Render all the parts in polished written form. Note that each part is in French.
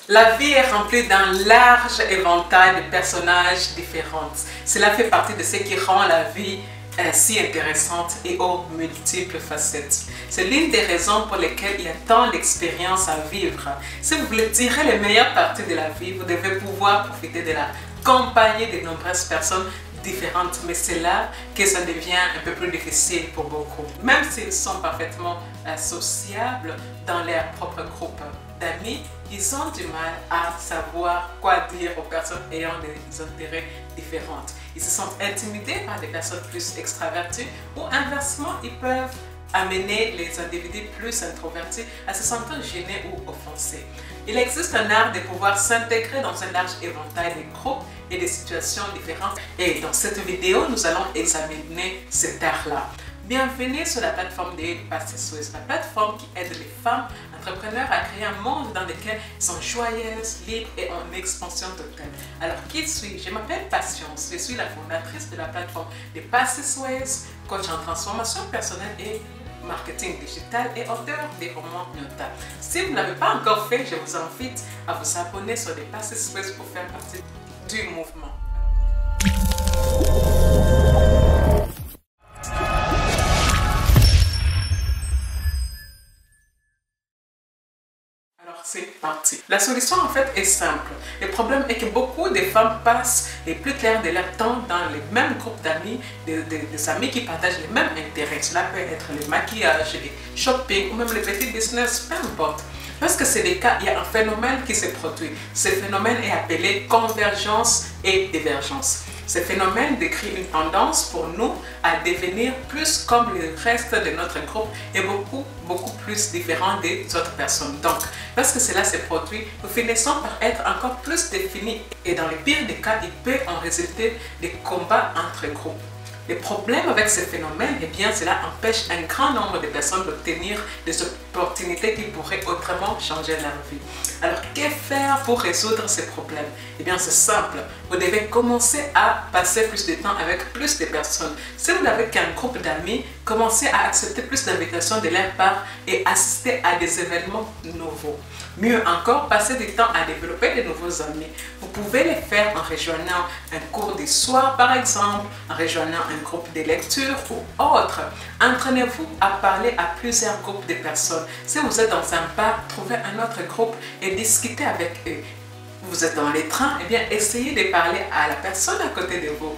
La vie est remplie d'un large éventail de personnages différents. Cela fait partie de ce qui rend la vie si intéressante et aux multiples facettes. C'est l'une des raisons pour lesquelles il y a tant d'expériences à vivre. Si vous voulez tirer les meilleures parties de la vie, vous devez pouvoir profiter de la compagnie de nombreuses personnes différentes, mais c'est là que ça devient un peu plus difficile pour beaucoup. Même s'ils sont parfaitement sociables dans leur propre groupe d'amis, ils ont du mal à savoir quoi dire aux personnes ayant des intérêts différents. Ils se sentent intimidés par des personnes plus extraverties ou inversement, ils peuvent amener les individus plus introvertis à se sentir gênés ou offensés. Il existe un art de pouvoir s'intégrer dans un large éventail de groupes et de situations différentes. Et dans cette vidéo, nous allons examiner cet art-là. Bienvenue sur la plateforme de Passer-Suisse, la plateforme qui aide les femmes entrepreneurs à créer un monde dans lequel elles sont joyeuses, libres et en expansion totale. Alors, qui suis-je? Je m'appelle Patience, je suis la fondatrice de la plateforme de Passer-Suisse, coach en transformation personnelle et marketing digital et auteur des romans notables. Si vous ne l'avez pas encore fait, je vous invite à vous abonner sur les Passer-Suisse pour faire partie du mouvement. C'est parti. La solution en fait est simple. Le problème est que beaucoup de femmes passent les plus clairs de leur temps dans les mêmes groupes d'amis, des amis qui partagent les mêmes intérêts. Cela peut être le maquillage, le shopping ou même les petits business, peu importe. Lorsque c'est le cas, il y a un phénomène qui se produit. Ce phénomène est appelé convergence et divergence. Ce phénomène décrit une tendance pour nous à devenir plus comme le reste de notre groupe et beaucoup plus différent des autres personnes. Donc, lorsque cela se produit, nous finissons par être encore plus définis et dans le pire des cas, il peut en résulter des combats entre groupes. Le problème avec ce phénomène, eh bien, cela empêche un grand nombre de personnes d'obtenir des opportunités qui pourraient autrement changer leur vie. Alors, que faire pour résoudre ces problèmes? Eh bien, c'est simple. Vous devez commencer à passer plus de temps avec plus de personnes. Si vous n'avez qu'un groupe d'amis, commencez à accepter plus d'invitations de leur part et assister à des événements nouveaux. Mieux encore, passez du temps à développer de nouveaux amis. Vous pouvez les faire en rejoignant un cours du soir, par exemple, en rejoignant un groupe de lecture ou autre. Entraînez-vous à parler à plusieurs groupes de personnes. Si vous êtes dans un bar, trouvez un autre groupe et discutez avec eux. Vous êtes dans les trains, eh bien, essayez de parler à la personne à côté de vous.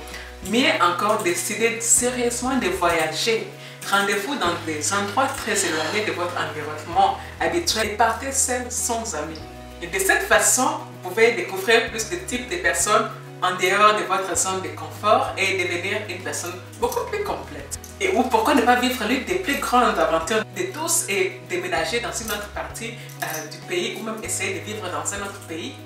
Mieux encore, décidez sérieusement de voyager. Rendez-vous dans des endroits très éloignés de votre environnement habituel et partez seul sans amis. Et de cette façon, vous pouvez découvrir plus de types de personnes en dehors de votre zone de confort et devenir une personne beaucoup plus complète. Et ou pourquoi ne pas vivre l'une des plus grandes aventures de tous et déménager dans une autre partie du pays ou même essayer de vivre dans un autre pays.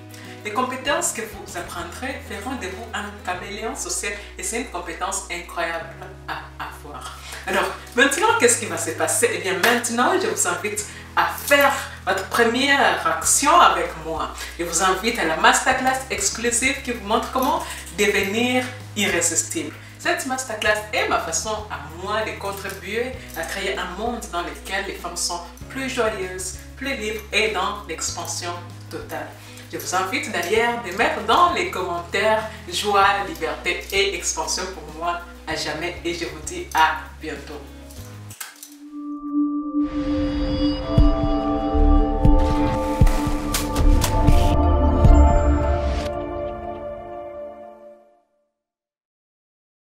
Les compétences que vous apprendrez feront de vous un caméléon social et c'est une compétence incroyable à avoir. Alors, maintenant, qu'est-ce qui va se passer? Eh bien, maintenant, je vous invite à faire votre première action avec moi. Je vous invite à la masterclass exclusive qui vous montre comment devenir irrésistible. Cette masterclass est ma façon à moi de contribuer à créer un monde dans lequel les femmes sont plus joyeuses, plus libres et dans l'expansion totale. Je vous invite d'ailleurs de mettre dans les commentaires joie, liberté et expansion pour moi à jamais et je vous dis à bientôt.